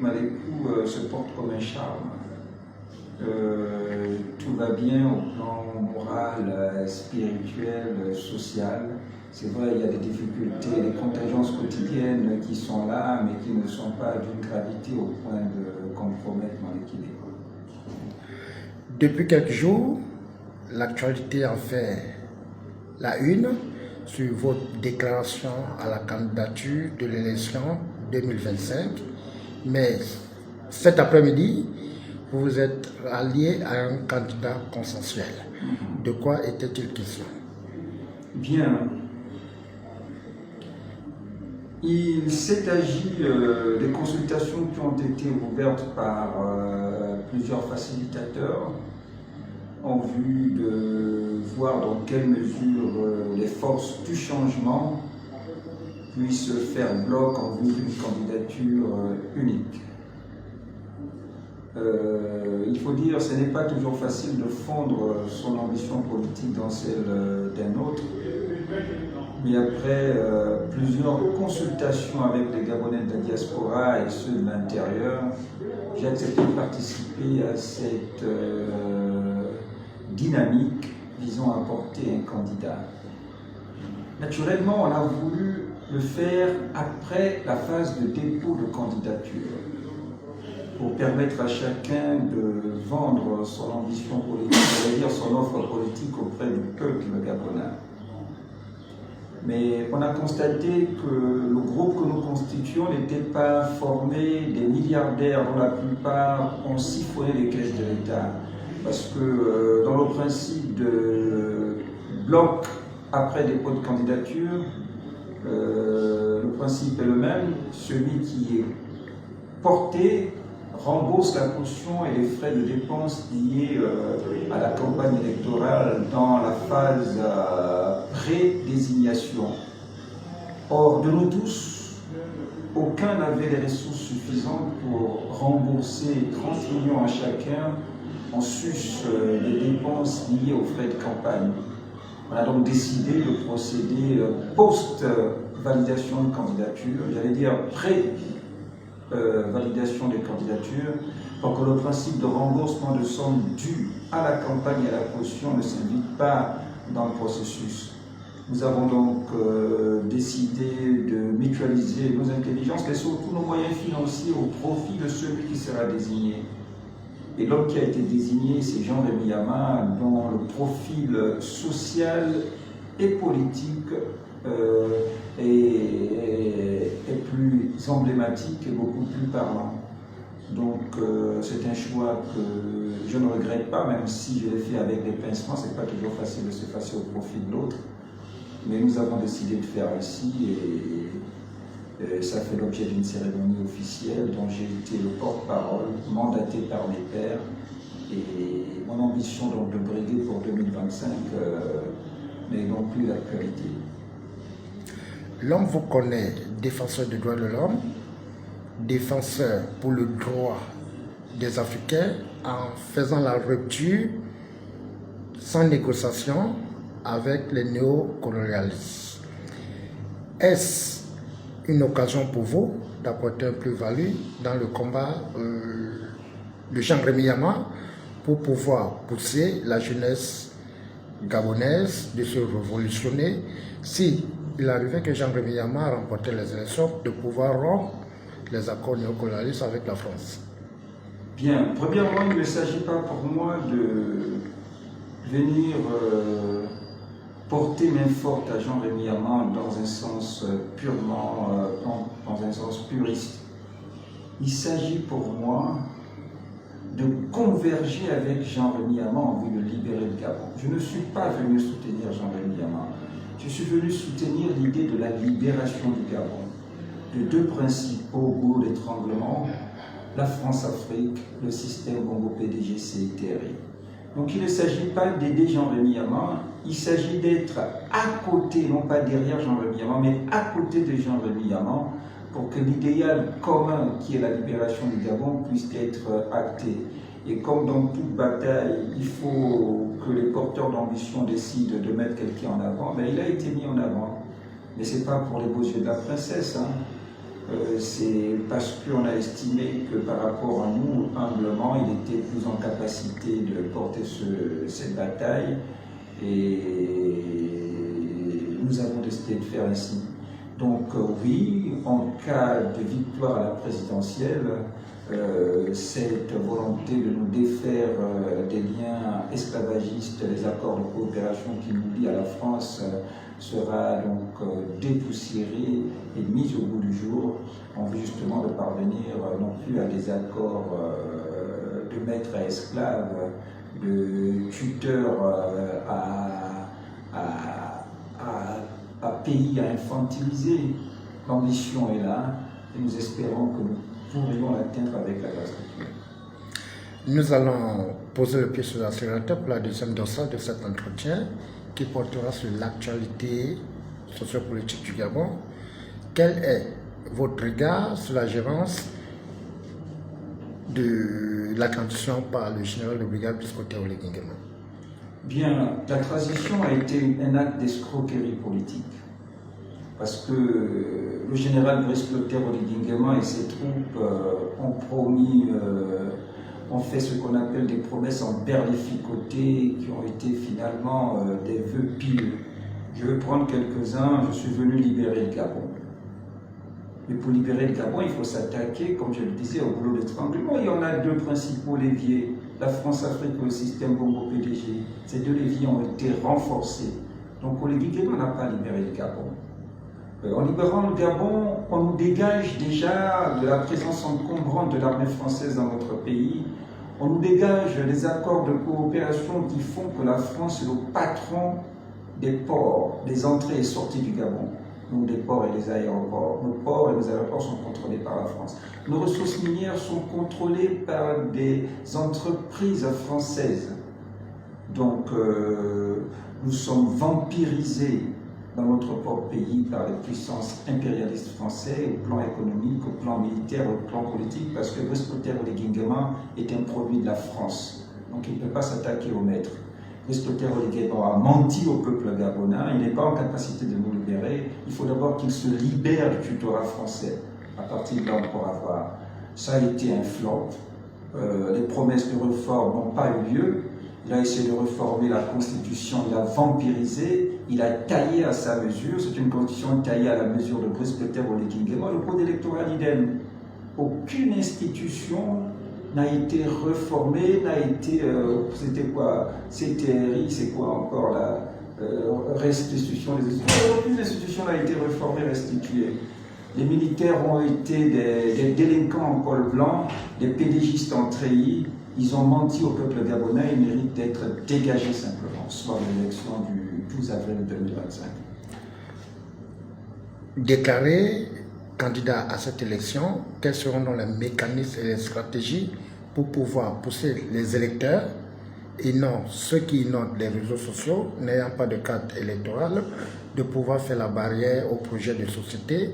Malékou se porte comme un charme. Tout va bien au plan moral, spirituel, social. C'est vrai, il y a des difficultés, des contingences quotidiennes qui sont là, mais qui ne sont pas d'une gravité au point de compromettre mon équilibre. Depuis quelques jours, l'actualité en fait la une sur votre déclaration à la candidature de l'élection 2025. Mais cet après-midi, vous vous êtes allié à un candidat consensuel. De quoi était-il question? Bien. Il s'est agi des consultations qui ont été ouvertes par plusieurs facilitateurs en vue de voir dans quelle mesure les forces du changement puissent faire bloc en vue d'une candidature unique. Il faut dire que ce n'est pas toujours facile de fondre son ambition politique dans celle d'un autre. Mais après plusieurs consultations avec les Gabonais de la diaspora et ceux de l'intérieur, j'ai accepté de participer à cette dynamique visant à porter un candidat. Naturellement, on a voulu le faire après la phase de dépôt de candidature, pour permettre à chacun de vendre son ambition politique, c'est-à-dire son offre politique auprès du peuple gabonais. Mais on a constaté que le groupe que nous constituions n'était pas formé des milliardaires dont la plupart ont siphonné les caisses de l'État. Parce que dans le principe de bloc après dépôt de candidature, le principe est le même, celui qui est porté rembourse la caution et les frais de dépenses liés à la campagne électorale dans la phase pré-désignation. Or, de nous tous, aucun n'avait les ressources suffisantes pour rembourser 30 millions à chacun en sus des dépenses liées aux frais de campagne. On a donc décidé de procéder post-validation de candidature, j'allais dire validation des candidatures, pour que le principe de remboursement de sommes dues à la campagne et à la caution ne s'invite pas dans le processus. Nous avons donc décidé de mutualiser nos intelligences et surtout nos moyens financiers au profit de celui qui sera désigné. Et l'homme qui a été désigné, c'est Jean-Rémy Yama, dont le profil social et politique est plus emblématique et beaucoup plus parlant. Donc c'est un choix que je ne regrette pas, même si je l'ai fait avec des pincements, c'est pas toujours facile de se passer au profit de l'autre. Mais nous avons décidé de faire ainsi et ça fait l'objet d'une cérémonie officielle dont j'ai été le porte-parole, mandaté par mes pairs. Et mon ambition donc de briguer pour 2025 n'est donc plus d'actualité. L'homme vous connaît, défenseur des droits de l'homme, défenseur pour le droit des Africains en faisant la rupture sans négociation avec les néocolonialistes. Est-ce une occasion pour vous d'apporter un plus-value dans le combat de Jean-Rémy Yama pour pouvoir pousser la jeunesse gabonaise de se révolutionner si il arrivait que Jean-Rémy Yama remportait les élections, de pouvoir rompre les accords néocolonialistes avec la France? Bien, premièrement, il ne s'agit pas pour moi de venir porter main forte à Jean-Rémy Yama dans un sens dans un sens puriste. Il s'agit pour moi de converger avec Jean-Rémy Yama en vue de libérer le Gabon. Je ne suis pas venu soutenir Jean-Rémy Yama. Je suis venu soutenir l'idée de la libération du Gabon, de deux principaux boulots d'étranglement, la France-Afrique, le système Bongo-PDG-CITRI. Donc il ne s'agit pas d'aider Jean-Rémy Yama, il s'agit d'être à côté, non pas derrière Jean-Rémy Yama, mais à côté de Jean-Rémy Yama, pour que l'idéal commun qui est la libération du Gabon puisse être acté. Et comme dans toute bataille, il faut que les porteurs d'ambition décident de mettre quelqu'un en avant, ben il a été mis en avant. Mais ce n'est pas pour les beaux yeux de la princesse. Hein. c'est parce qu'on a estimé que par rapport à nous, humblement, il était plus en capacité de porter cette bataille et nous avons décidé de faire ainsi. Donc oui, en cas de victoire à la présidentielle, cette volonté de nous défaire des liens esclavagistes, les accords de coopération qui nous lient à la France, sera donc dépoussiérée et mise au bout du jour en vue justement de parvenir non plus à des accords de maître à esclave, de tuteur à pays à infantiliser. L'ambition est là et nous espérons que nous pourrions l'atteindre avec la grâce de Dieu. Nous allons poser le pied sur l'accélérateur pour la deuxième dossage de cet entretien qui portera sur l'actualité sociopolitique du Gabon. Quel est votre regard sur la gérance de la transition par le général de brigade Brice Clotaire Oligui Nguema? Bien, la transition a été un acte d'escroquerie politique. Parce que le général Brice Clotaire Oligui Nguema et ses troupes ont fait ce qu'on appelle des promesses en berlificoté qui ont été finalement des vœux pieux. Je vais prendre quelques-uns. Je suis venu libérer le Gabon. Mais pour libérer le Gabon, il faut s'attaquer, comme je le disais, au boulot d'étranglement. Il y en a deux principaux leviers, la France-Afrique et le système Bongo-PDG. Ces deux leviers ont été renforcés. Donc Oligui Nguema n'a pas libéré le Gabon. En libérant le Gabon, on nous dégage déjà de la présence encombrante de l'armée française dans notre pays. On nous dégage des accords de coopération qui font que la France est le patron des ports, des entrées et sorties du Gabon. Donc des ports et des aéroports. Nos ports et nos aéroports sont contrôlés par la France. Nos ressources minières sont contrôlées par des entreprises françaises. Donc nous sommes vampirisés dans notre propre pays par les puissances impérialistes français au plan économique, au plan militaire, au plan politique, parce que Brice Clotaire Oligui Nguema est un produit de la France. Donc il ne peut pas s'attaquer au maître. Brice Clotaire Oligui Nguema a menti au peuple gabonais, il n'est pas en capacité de nous libérer. Il faut d'abord qu'il se libère du tutorat français. À partir de là, on pourra voir. Ça a été un flop. Les promesses de réforme n'ont pas eu lieu. Il a essayé de réformer la Constitution, il a vampirisé, il a taillé à sa mesure. C'est une Constitution taillée à la mesure de Brice Clotaire Oligui Nguema. Le code électoral idem. Aucune institution n'a été réformée, n'a été... c'était quoi? CTRI, c'est quoi encore la restitution des institutions? Aucune institution n'a été réformée, restituée. Les militaires ont été des délinquants en col blanc, des pédégistes en treillis. Ils ont menti au peuple gabonais, ils méritent d'être dégagés simplement, soit l'élection du 12 avril 2025. Déclaré candidat à cette élection, quels seront donc les mécanismes et les stratégies pour pouvoir pousser les électeurs et non ceux qui inondent les réseaux sociaux, n'ayant pas de carte électorale, de pouvoir faire la barrière au projet de société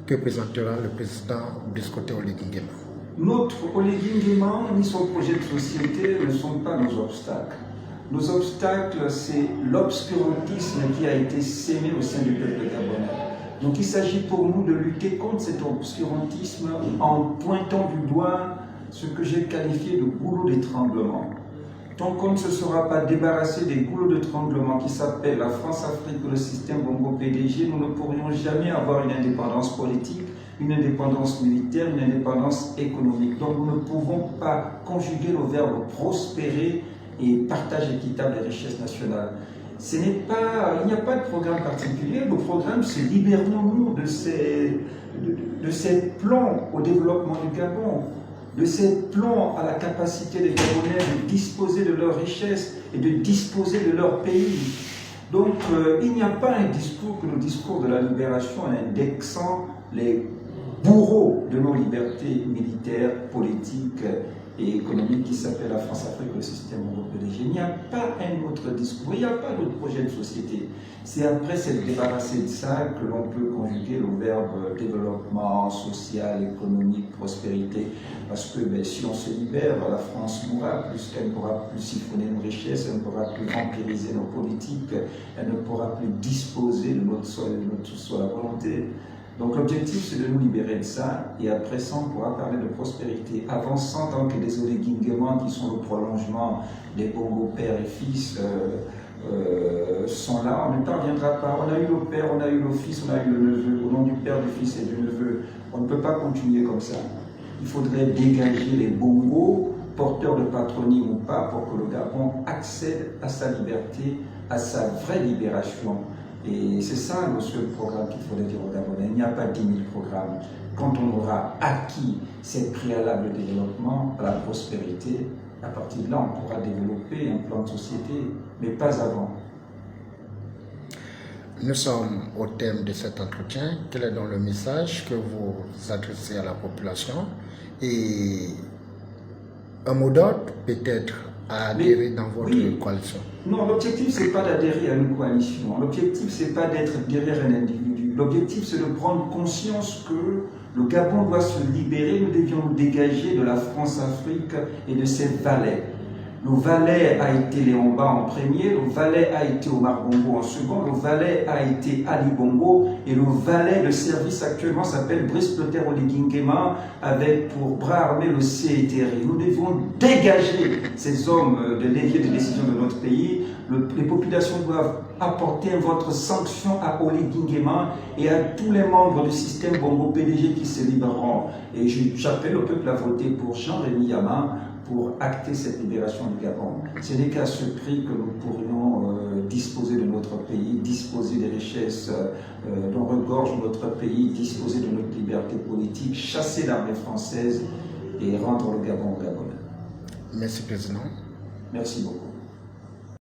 que présentera le président Brice Clotaire Oligui Nguema? Notre Oligui Nguema ni son projet de société ne sont pas nos obstacles. Nos obstacles, c'est l'obscurantisme qui a été sémé au sein du peuple gabonais. Donc il s'agit pour nous de lutter contre cet obscurantisme en pointant du doigt ce que j'ai qualifié de goulot d'étranglement. Tant qu'on ne se sera pas débarrassé des goulots d'étranglement qui s'appellent la France-Afrique ou le système Bongo-PDG, nous ne pourrions jamais avoir une indépendance politique, une indépendance militaire, une indépendance économique. Donc nous ne pouvons pas conjuguer le verbe prospérer et partage équitable des richesses nationales. Il n'y a pas de programme particulier. Le programme, c'est libérons-nous de ces plans au développement du Gabon, de ces plans à la capacité des Gabonais de disposer de leurs richesses et de disposer de leur pays. Donc il n'y a pas un discours que le discours de la libération en indexant les bourreaux de nos libertés militaires, politiques et économiques qui s'appelle la France-Afrique, le système Bongo-PDG. Il n'y a pas un autre discours, il n'y a pas d'autre projet de société. C'est après s'être débarrassé de ça que l'on peut conjuguer le verbe développement social, économique, prospérité. Parce que si on se libère, la France mourra, puisqu'elle ne pourra plus siphonner nos richesses, elle ne pourra plus vampiriser nos politiques, elle ne pourra plus disposer de notre sol et de notre sous la volonté Donc l'objectif, c'est de nous libérer de ça, et après ça, on pourra parler de prospérité. Avançant tant que les Oléguinguémans, qui sont le prolongement des Bongo père et fils, sont là, on ne parviendra pas. On a eu le père, on a eu le fils, on a eu le neveu. Au nom du père, du fils et du neveu, on ne peut pas continuer comme ça. Il faudrait dégager les Bongo, porteurs de patronyme ou pas, pour que le Gabon accède à sa liberté, à sa vraie libération. Et c'est ça le seul programme qu'il faudrait dire aux Gabonais. Il n'y a pas 10 000 programmes. Quand on aura acquis ces préalables de développement, à la prospérité, à partir de là, on pourra développer un plan de société, mais pas avant. Nous sommes au thème de cet entretien. Quel est donc le message que vous adressez à la population? Et un mot d'ordre, peut-être, à adhérer dans votre coalition? Non, l'objectif, ce n'est pas d'adhérer à une coalition. L'objectif, ce n'est pas d'être derrière un individu. L'objectif, c'est de prendre conscience que le Gabon doit se libérer. Nous devions nous dégager de la France-Afrique et de ses valets. Le valet a été Léon Mba en premier, le valet a été Omar Bongo en second, le valet a été Ali Bongo, et le valet de service actuellement s'appelle Brice Clotaire Oléguinguémans, avec pour bras armé le CETRI. Nous devons dégager ces hommes de levier de décision de notre pays. Les populations doivent apporter votre sanction à Oléguinguémans et à tous les membres du système Bongo PDG qui se libéreront. Et j'appelle le peuple à voter pour Jean-Rémy Yama, pour acter cette libération du Gabon. Ce n'est qu'à ce prix que nous pourrions disposer de notre pays, disposer des richesses dont regorge notre pays, disposer de notre liberté politique, chasser l'armée française et rendre le Gabon au Gabonais. Merci, Président. Merci beaucoup.